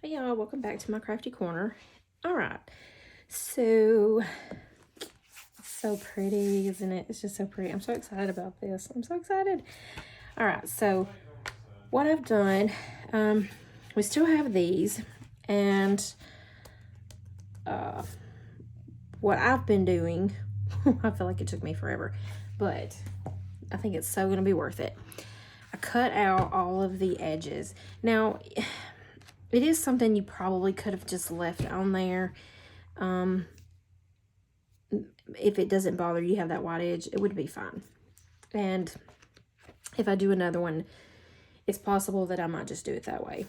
Hey y'all, welcome back to my crafty corner. All right, so pretty, isn't it? It's just so pretty. I'm so excited about this. I'm so excited. All right, so what I've done, we still have these, and what I've been doing, I feel like it took me forever, but I think it's so gonna be worth it. I cut out all of the edges. Now, it is something you probably could have just left on there. If it doesn't bother you have that white edge, it would be fine. And if I do another one, it's possible that I might just do it that way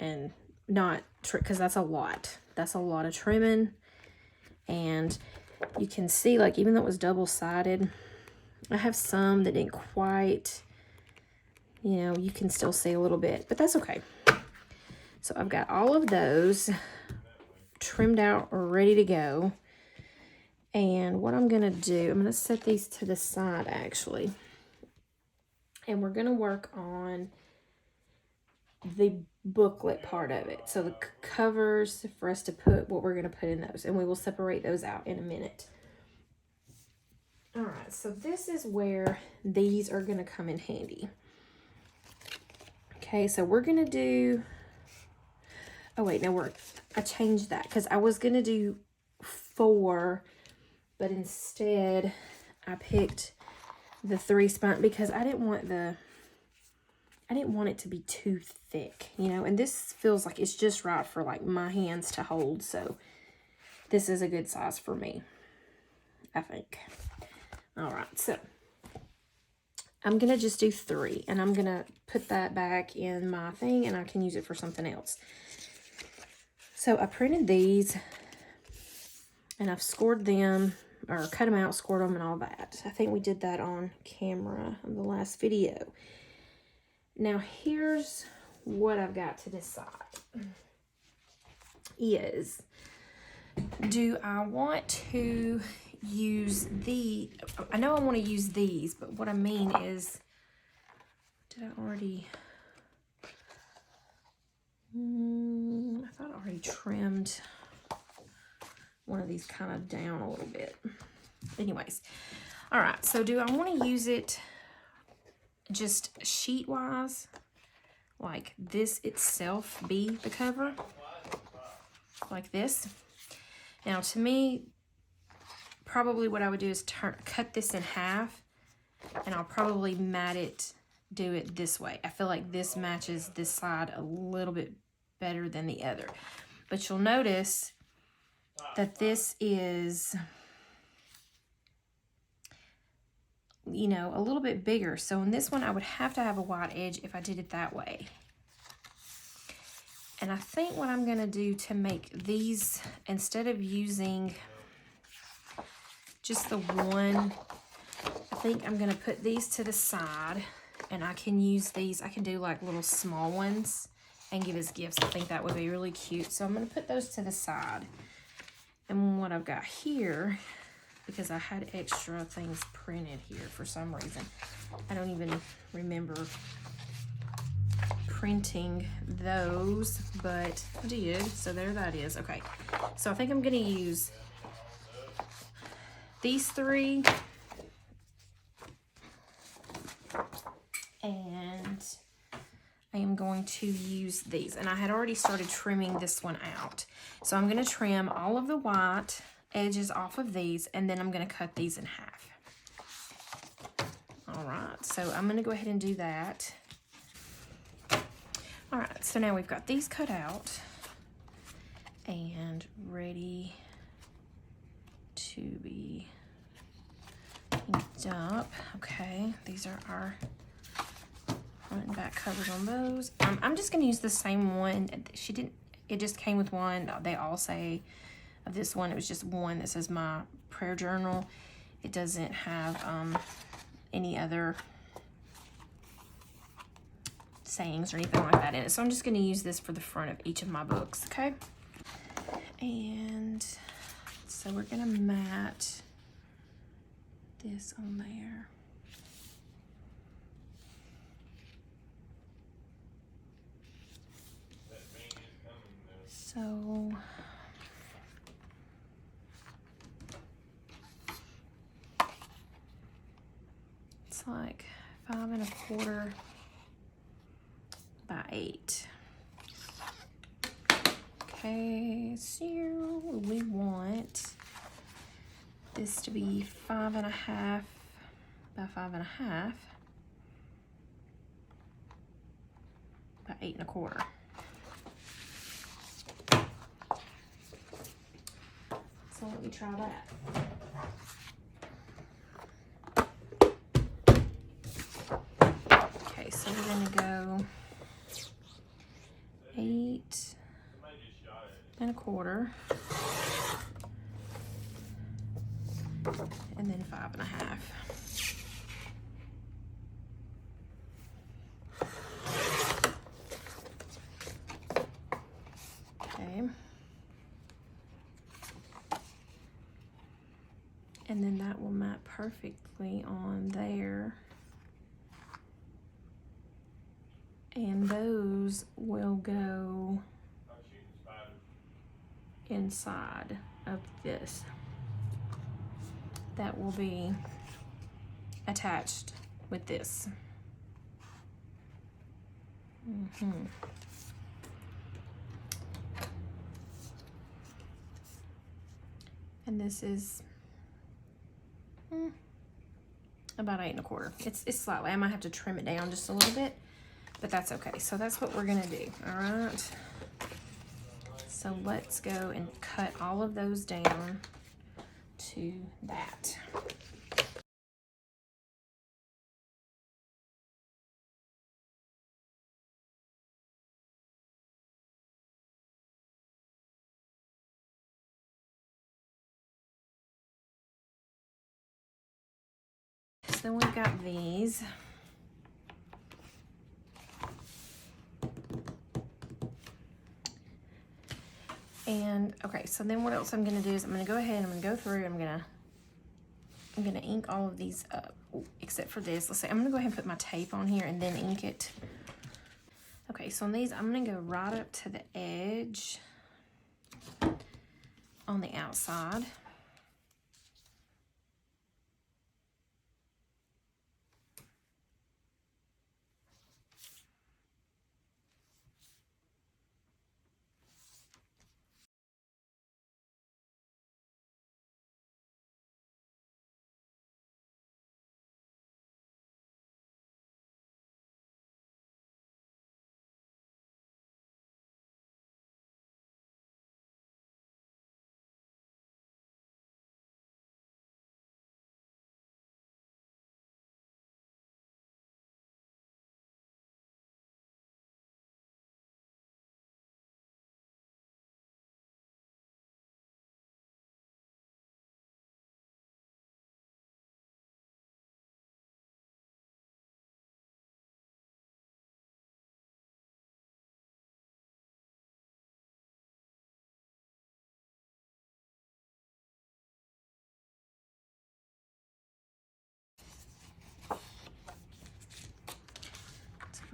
and not because that's a lot of trimming. And you can see, like, even though it was double-sided, I have some that didn't quite, you can still see a little bit, but that's okay. So I've got all of those trimmed out or ready to go. And what I'm gonna do, I'm gonna set these to the side actually. And we're gonna work on the booklet part of it. So the covers for us to put what we're gonna put in those. And we will separate those out in a minute. All right, so this is where these are gonna come in handy. Okay, so we're gonna do, oh wait, no, I changed that because I was gonna do 4, but instead I picked the 3 spine because I didn't want it to be too thick, and this feels like it's just right for like my hands to hold. So this is a good size for me, I think. All right, so I'm gonna just do 3 and I'm gonna put that back in my thing and I can use it for something else. So I printed these and I've scored them, or cut them out, scored them and all that. I think we did that on camera in the last video. Now here's what I've got to decide is, do I want to use I know I want to use these, but what I mean is, did I already, I thought I already trimmed one of these kind of down a little bit. Anyways, all right, so do I want to use it just sheet wise, like this itself be the cover, like this? Now to me, probably what I would do is cut this in half, and I'll probably do it this way. I feel like this matches this side a little bit better than the other. But you'll notice that this is, a little bit bigger. So in this one, I would have to have a wide edge if I did it that way. And I think what I'm going to do to make these, instead of using just the one, I think I'm going to put these to the side, and I can use these. I can do like little small ones and give as gifts. I think that would be really cute. So I'm going to put those to the side. And what I've got here, because I had extra things printed here for some reason, I don't even remember printing those, but I did. So there that is. Okay, so I think I'm going to use these 3, and I am going to use these. And I had already started trimming this one out. So I'm going to trim all of the white edges off of these, and then I'm going to cut these in half. All right, so I'm going to go ahead and do that. All right, so now we've got these cut out and ready to be inked up. Okay, these are our front and back covers on those. I'm just going to use the same one. It just came with one. They all say of this one, it was just one that says my prayer journal. It doesn't have any other sayings or anything like that in it. So I'm just going to use this for the front of each of my books, okay? And so we're going to mat this on there. So it's like 5 1/4 by 8. Okay, so we want this to be 5 1/2 by 5 1/2 by 8 1/4. So let me try that. Okay, so we're gonna go 8 1/4 and then 5 1/2. Okay. And then that will map perfectly on there. And those will go inside of this. That will be attached with this. And this is about 8 1/4. It's slightly, I might have to trim it down just a little bit, but that's okay. So that's what we're gonna do, all right? So let's go and cut all of those down to that. So we've got these. And okay, so then what else I'm gonna do is I'm gonna go ahead and I'm gonna go through, I'm gonna ink all of these up, except for this. Let's say I'm gonna go ahead and put my tape on here and then ink it. Okay, so on these, I'm gonna go right up to the edge on the outside.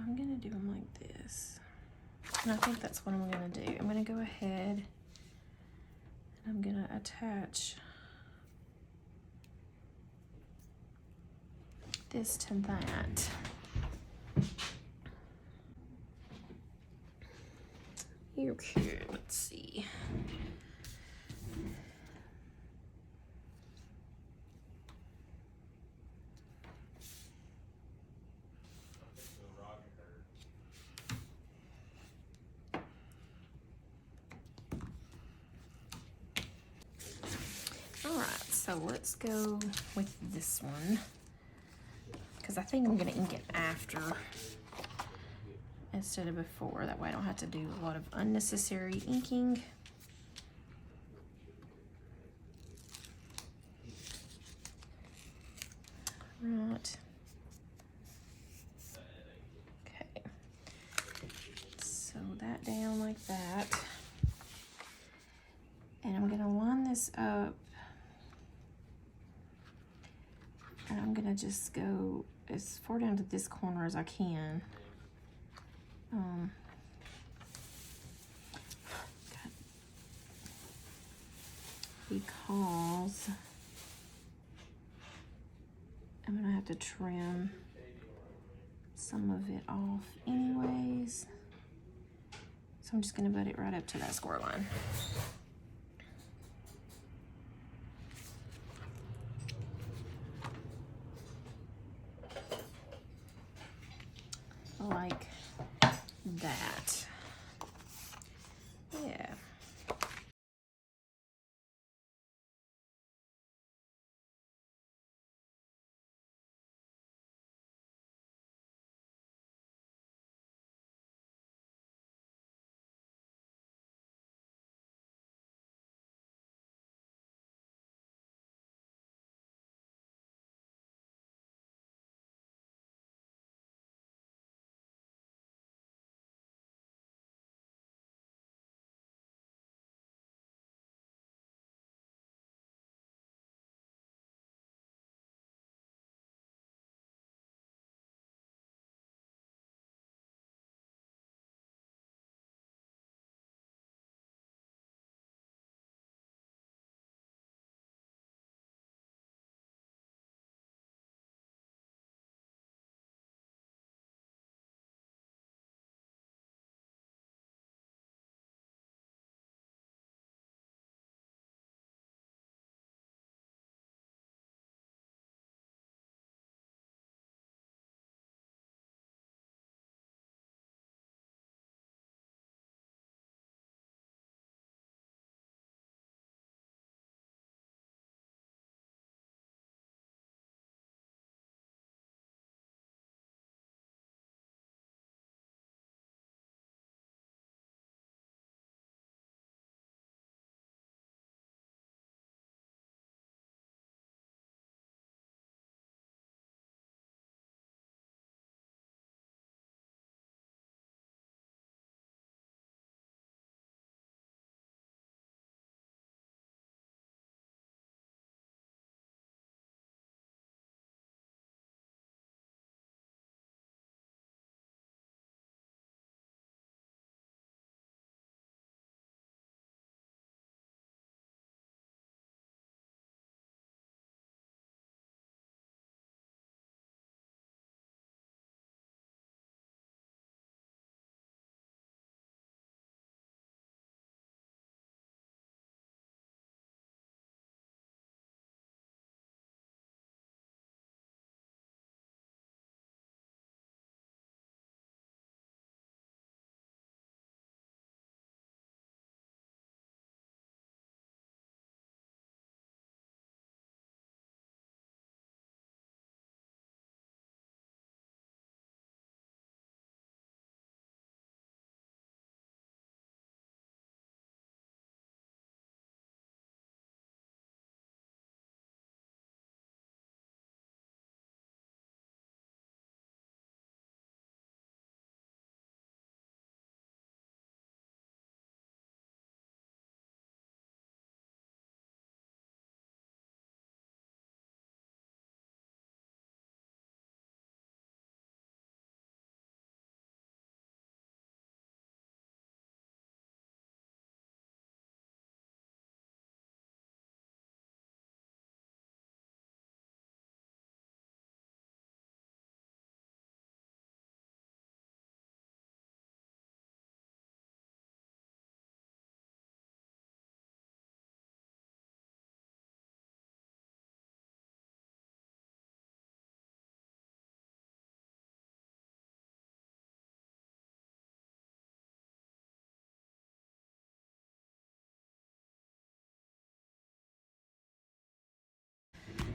I'm gonna do them like this. And I think that's what I'm gonna do. I'm gonna go ahead and I'm gonna attach this to that. Okay, let's see. So let's go with this one, because I think I'm going to ink it after instead of before. That way I don't have to do a lot of unnecessary inking. Right. Okay. Sew that down like that. And I'm going to line this up. And I'm gonna just go as far down to this corner as I can. God have to trim some of it off anyways. So I'm just gonna butt it right up to that score line. Like that. Yeah.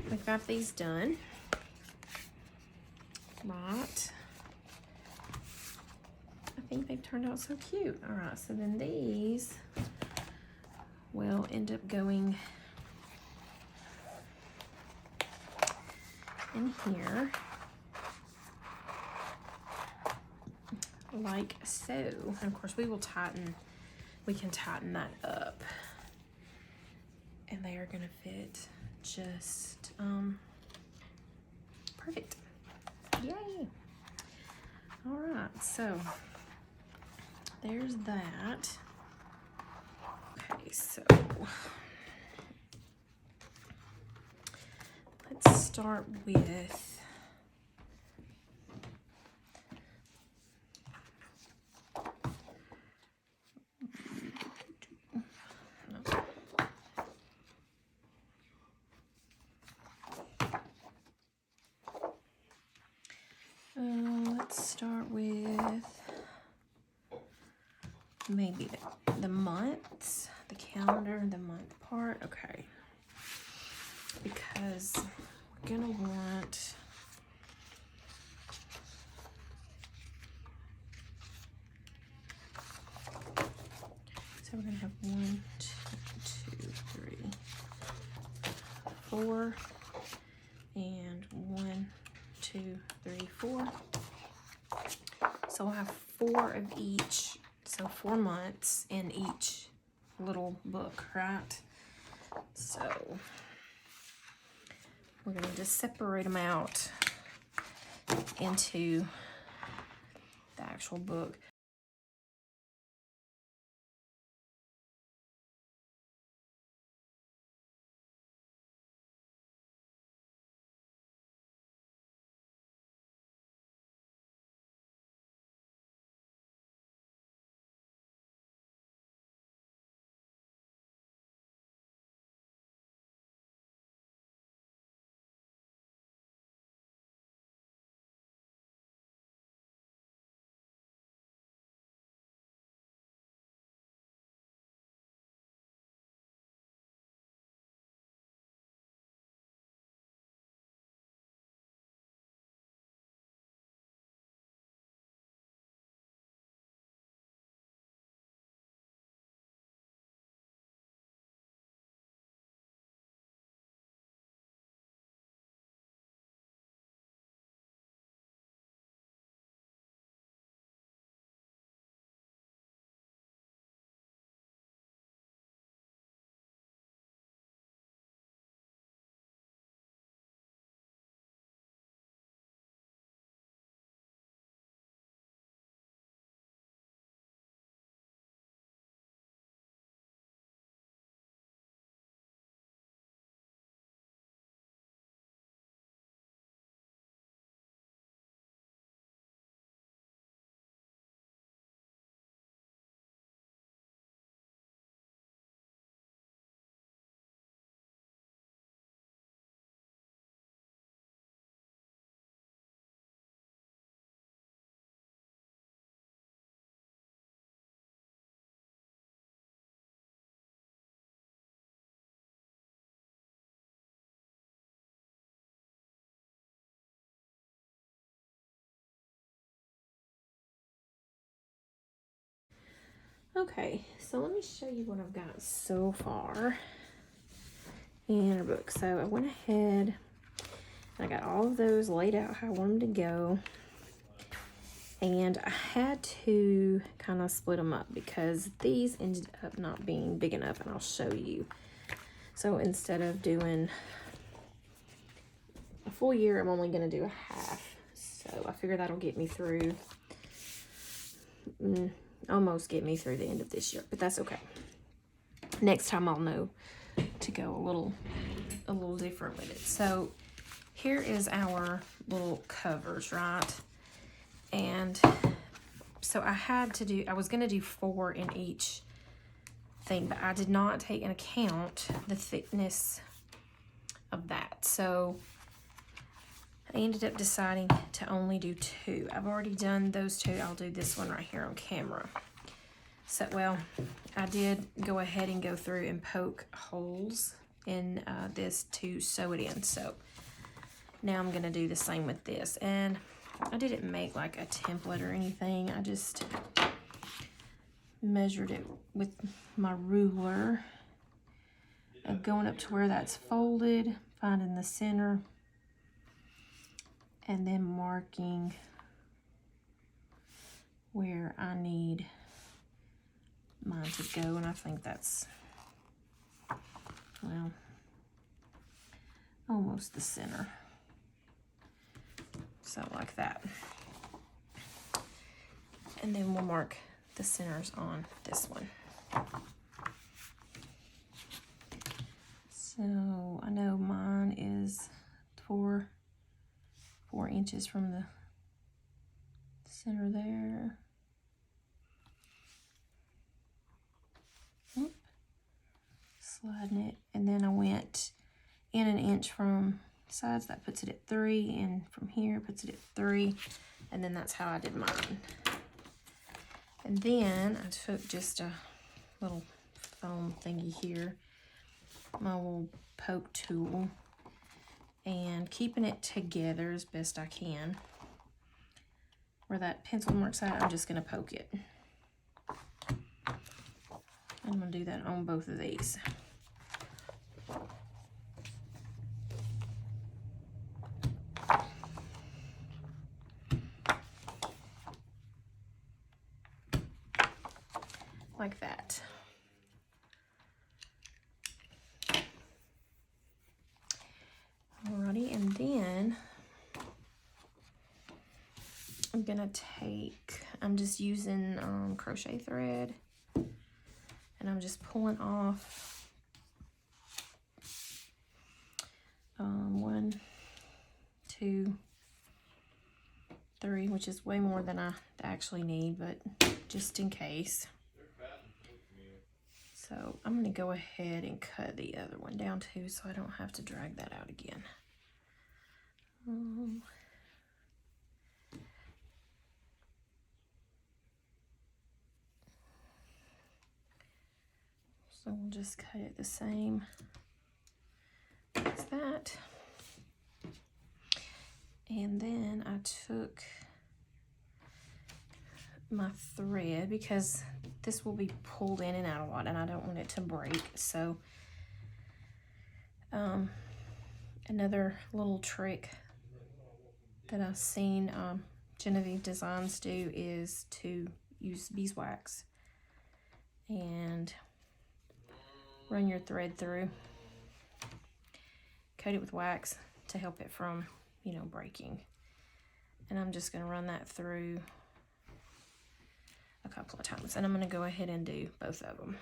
We've got these done. Right. I think they've turned out so cute. All right, so then these will end up going in here like so. And of course we can tighten that up. And they are gonna fit just perfect. Yay. All right, so there's that. Okay, so let's start with let's start with maybe the months, the calendar, the month part. Okay. Because we're gonna want so we're gonna have 1, 2, 3, 4, and 1, 2, 3, 4. So we'll have 4 of each, so 4 months in each little book, right? So we're gonna just separate them out into the actual book. Okay, so let me show you what I've got so far in our book. So I went ahead, I got all of those laid out how I want them to go. And I had to kind of split them up because these ended up not being big enough, and I'll show you. So instead of doing a full year, I'm only going to do a half. So I figure that'll get me through, almost get me through the end of this year, but that's okay. Next time I'll know to go a little different with it. So here is our little covers, right? And so I was going to do 4 in each thing, but I did not take into account the thickness of that. So I ended up deciding to only do 2. I've already done those 2. I'll do this one right here on camera. So, well, I did go ahead and go through and poke holes in this to sew it in. So now I'm going to do the same with this. And I didn't make like a template or anything. I just measured it with my ruler, going up to where that's folded, finding the center, and then marking where I need mine to go. And I think that's, well, almost the center. So like that. And then we'll mark the centers on this one. So I know mine is 4 inches from the center there. Sliding it, and then I went in 1 inch from sides, that puts it at 3, and from here puts it at 3, and then that's how I did mine. And then I took just a little foam thingy here, my little poke tool, and keeping it together as best I can. Where that pencil mark's at, I'm just going to poke it. I'm going to do that on both of these. Like that. Alrighty, and then I'm gonna take, I'm just using crochet thread, and I'm just pulling off 1, 2, 3, which is way more than I actually need, but just in case. So I'm gonna go ahead and cut the other one down too, so I don't have to drag that out again. So we'll just cut it the same as that. And then I took my thread, because this will be pulled in and out a lot and I don't want it to break. So another little trick that I've seen Genevieve Designs do is to use beeswax and run your thread through, coat it with wax to help it from, you know, breaking. And I'm just going to run that through a couple of times, and I'm going to go ahead and do both of them.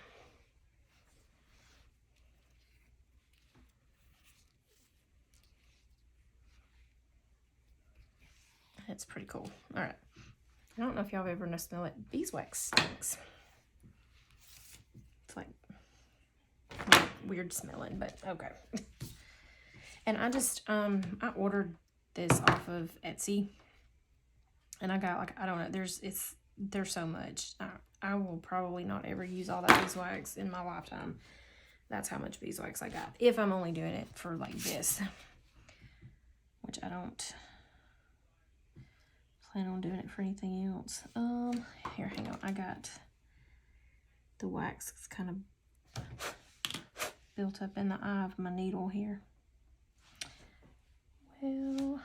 It's pretty cool. All right. I don't know if y'all have ever smelled it. Beeswax stinks. It's like weird smelling, but okay. And I just, I ordered this off of Etsy, and I got, like, I don't know, there's so much. I will probably not ever use all that beeswax in my lifetime. That's how much beeswax I got, if I'm only doing it for like this, which I don't plan on doing it for anything else. Here, hang on. I got the wax. It's kind of built up in the eye of my needle here. Well,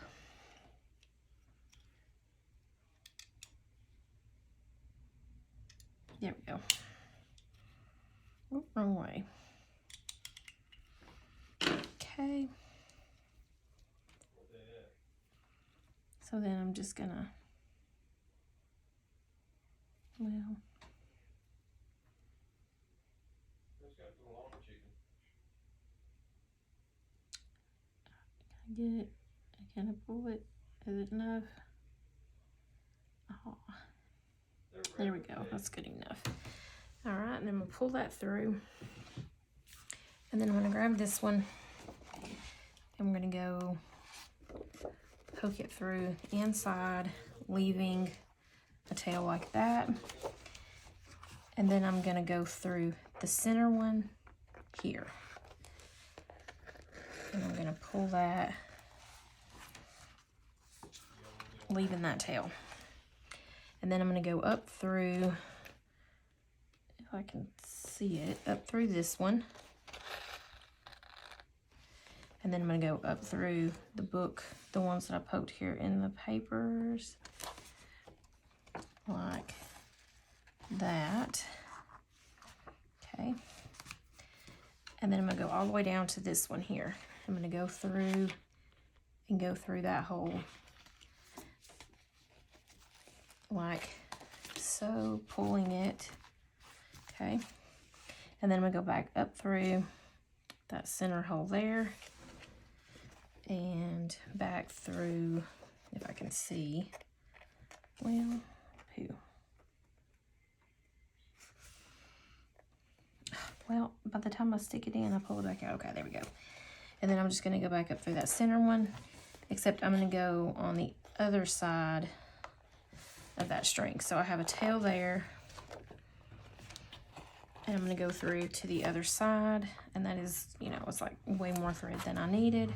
there we go. Oh, wrong way. Okay. So then I'm just gonna, well, I get it. I kind of pull it. Is it enough? Oh, there we go. That's good enough. All right, and then we'll pull that through. And then I'm gonna grab this one, and we're gonna go poke it through inside, leaving a tail like that. And then I'm gonna go through the center one here. And I'm gonna pull that, leaving that tail. And then I'm gonna go up through, if I can see it, up through this one. And then I'm gonna go up through the book, the ones that I poked here in the papers, like that. Okay. And then I'm gonna go all the way down to this one here. I'm gonna go through and go through that hole like so, pulling it. Okay. And then I'm gonna go back up through that center hole there and back through, if I can see, well, poo. Well, by the time I stick it in, I pull it back out. Okay, there we go. And then I'm just going to go back up through that center one, except I'm going to go on the other side of that string. So I have a tail there, and I'm going to go through to the other side, and that is, you know, it's like way more thread than I needed.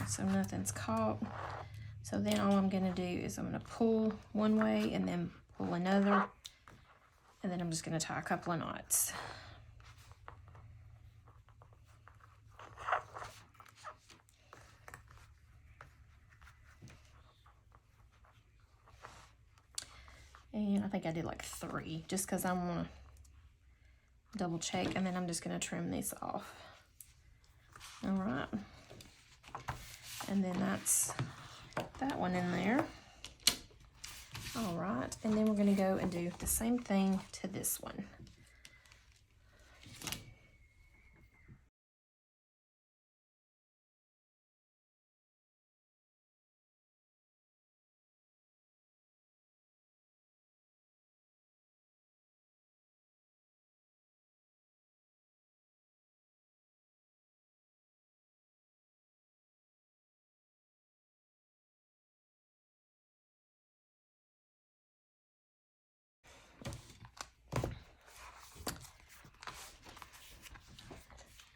So nothing's caught. So then all I'm going to do is I'm going to pull one way and then pull another, and then I'm just going to tie a couple of knots. And I think I did like 3, just because I'm going to double check, and then I'm just going to trim this off. All right. And then that's that one in there. All right. And then we're going to go and do the same thing to this one.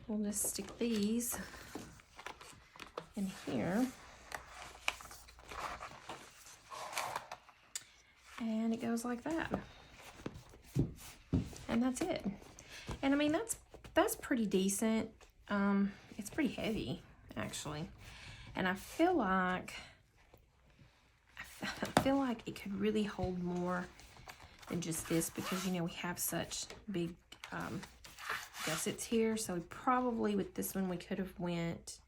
We'll just stick these in here. And it goes like that. And that's it. And I mean, that's pretty decent. It's pretty heavy, actually. And I feel like it could really hold more than just this, because, you know, we have such big gussets here. So probably with this one we could have went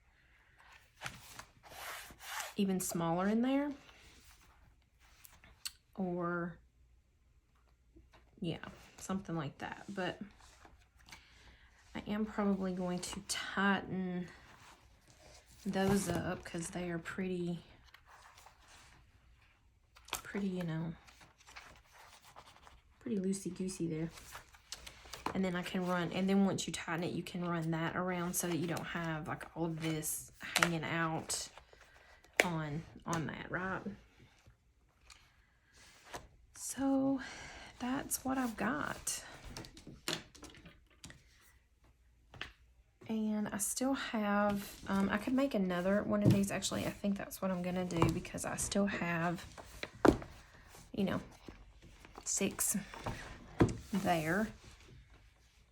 even smaller in there, or yeah, something like that. But I am probably going to tighten those up because they are pretty, you know, pretty loosey-goosey there. And then I can run, and then once you tighten it, you can run that around so that you don't have like all of this hanging out on that, right? So that's what I've got. And I still have, I could make another one of these. Actually, I think that's what I'm gonna do, because I still have, you know, 6 there.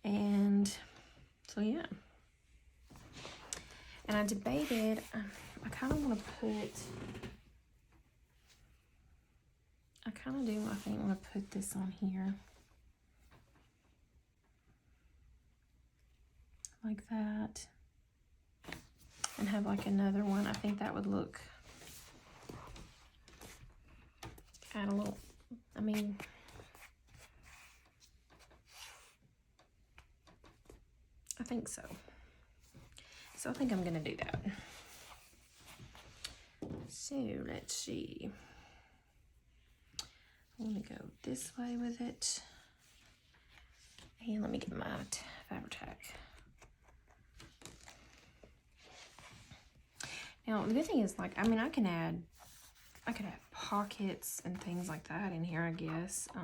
And so, yeah. And I debated, I kind of want to put, I think I want to put this on here. Like that. And have like another one. I think that would look, add a little, I mean, I think so. So I think I'm gonna do that. So let's see. I want to go this way with it. And let me get my Fabri-Tac. Now the good thing is, like, I mean, I could add pockets and things like that in here, I guess. I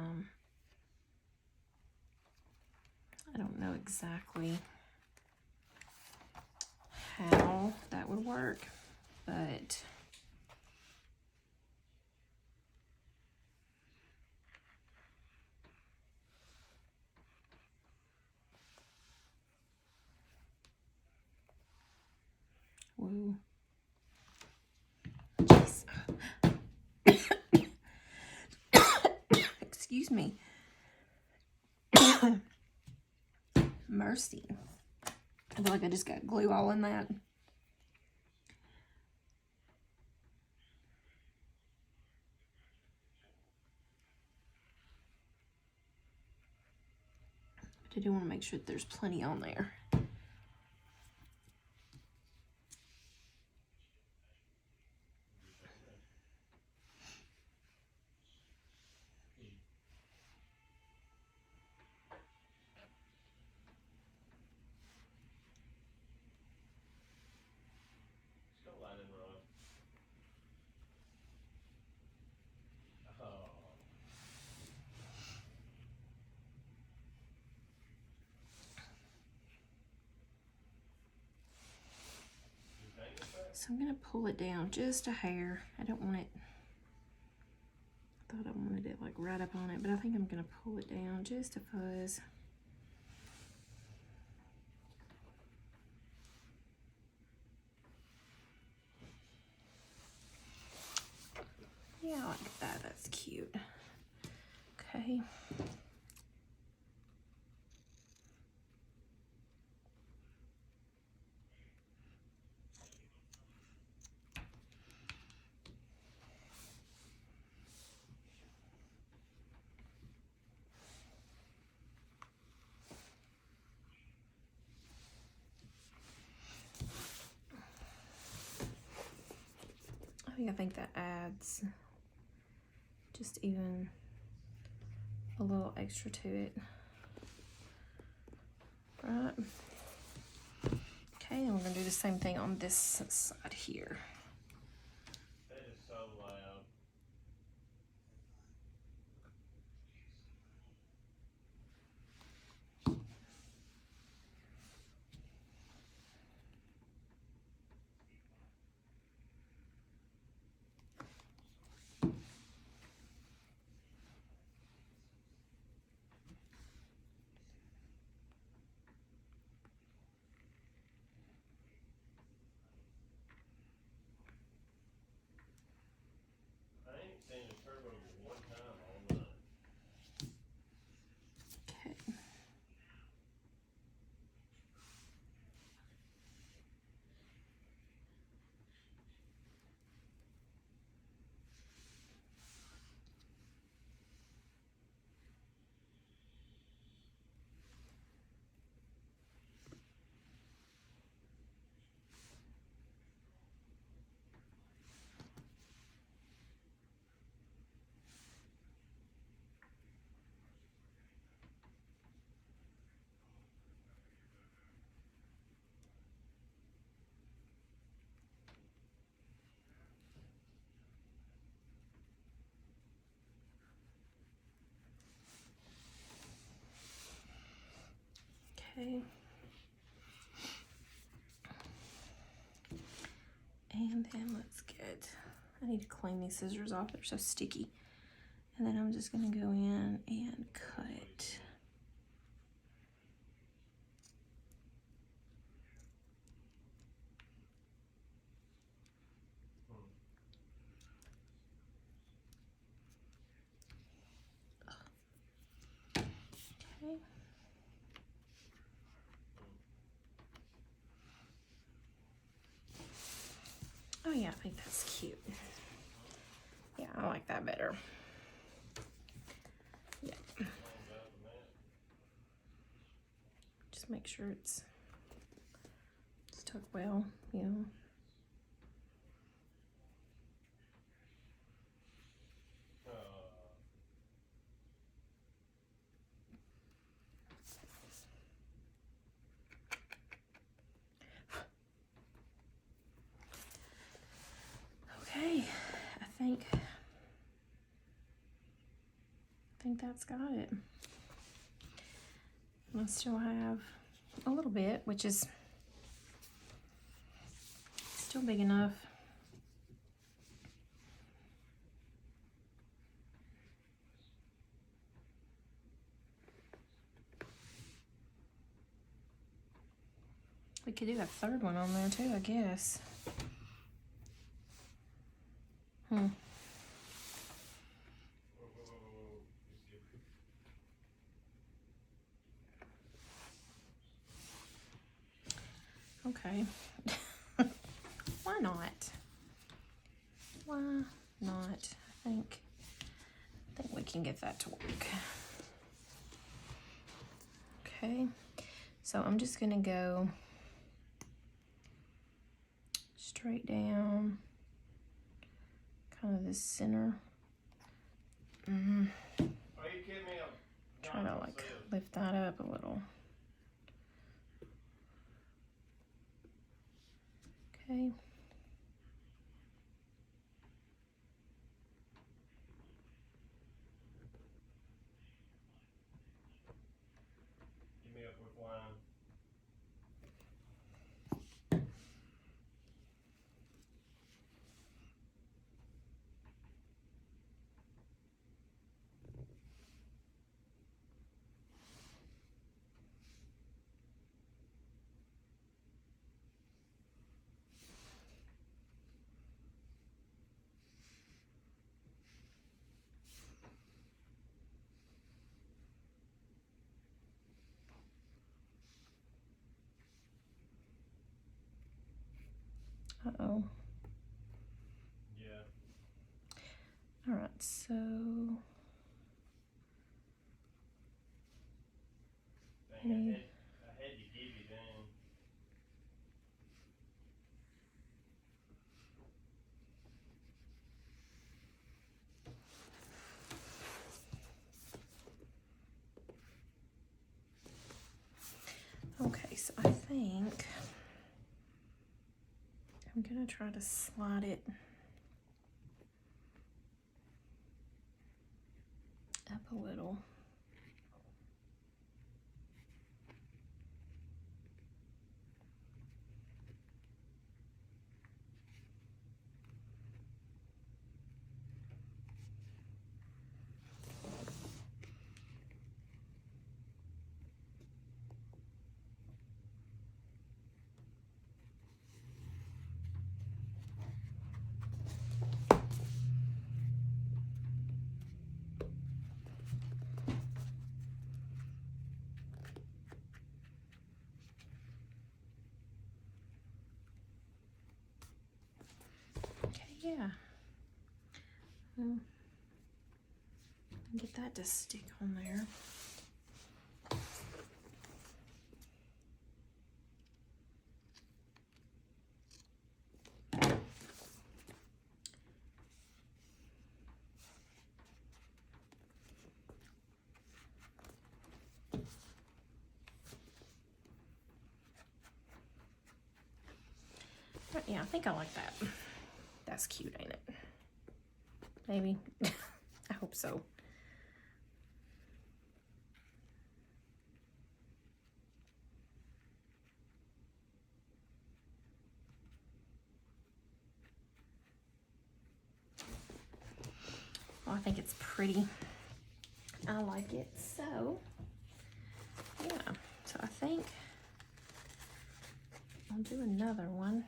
don't know exactly how that would work, but whoa. Jeez. Excuse me. Mercy. I feel like I just got glue all in that. But I do want to make sure that there's plenty on there. So I'm gonna pull it down just a hair. I don't want it, I thought I wanted it like right up on it, but I think I'm gonna pull it down just a fuzz. Yeah, I like that, that's cute. Okay. I think that adds just even a little extra to it. Right. Okay, and we're gonna do the same thing on this side here. That is so loud. I ain't seen a turbo one time all night. Okay. Okay. And then let's get, I need to clean these scissors off, they're so sticky. And then I'm just gonna go in and cut. Okay. Oh yeah, I think that's cute. Yeah, I like that better. Yeah. Just make sure it's stuck well, you know. Okay, I think that's got it. I still have a little bit, which is still big enough. We could do a third one on there too, I guess. Okay. Why not? Why not? I think we can get that to work. Okay. So I'm just gonna go straight down, kind of this center. Are you kidding me? Try to like lift that up a little. Okay. Give me a quick line. Uh-oh. Yeah. All right, so Dang, I had to give you them. okay, so I think I'm gonna try to slide it up a little. Okay, yeah. Well, get that to stick on there. But yeah, I think I like that. That's cute, ain't it? Maybe. I hope so. Well, I think it's pretty. I like it. So, yeah. So I think I'll do another one.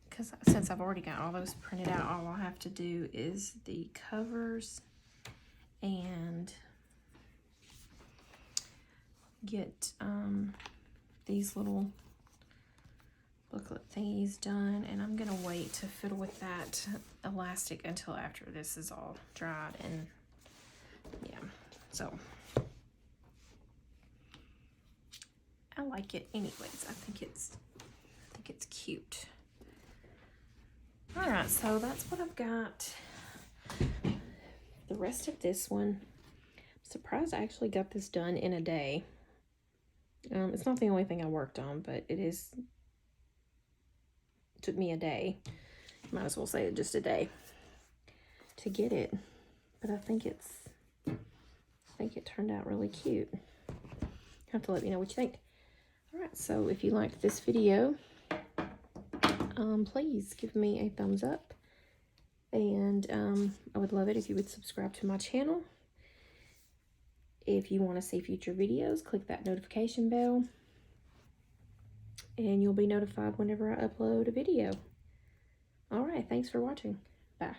Because since I've already got all those printed out, all I'll have to do is the covers and get these little booklet thingies done, and I'm gonna wait to fiddle with that elastic until after this is all dried. And yeah, so I like it anyways. I think it's cute. All right, so that's what I've got. The rest of this one, I'm surprised I actually got this done in a day. It's not the only thing I worked on, but it took me a day. Might as well say it just a day to get it. But I think it turned out really cute. You have to let me know what you think. All right, so if you liked this video, please give me a thumbs up, and I would love it if you would subscribe to my channel. If you want to see future videos, click that notification bell, and you'll be notified whenever I upload a video. All right, thanks for watching. Bye.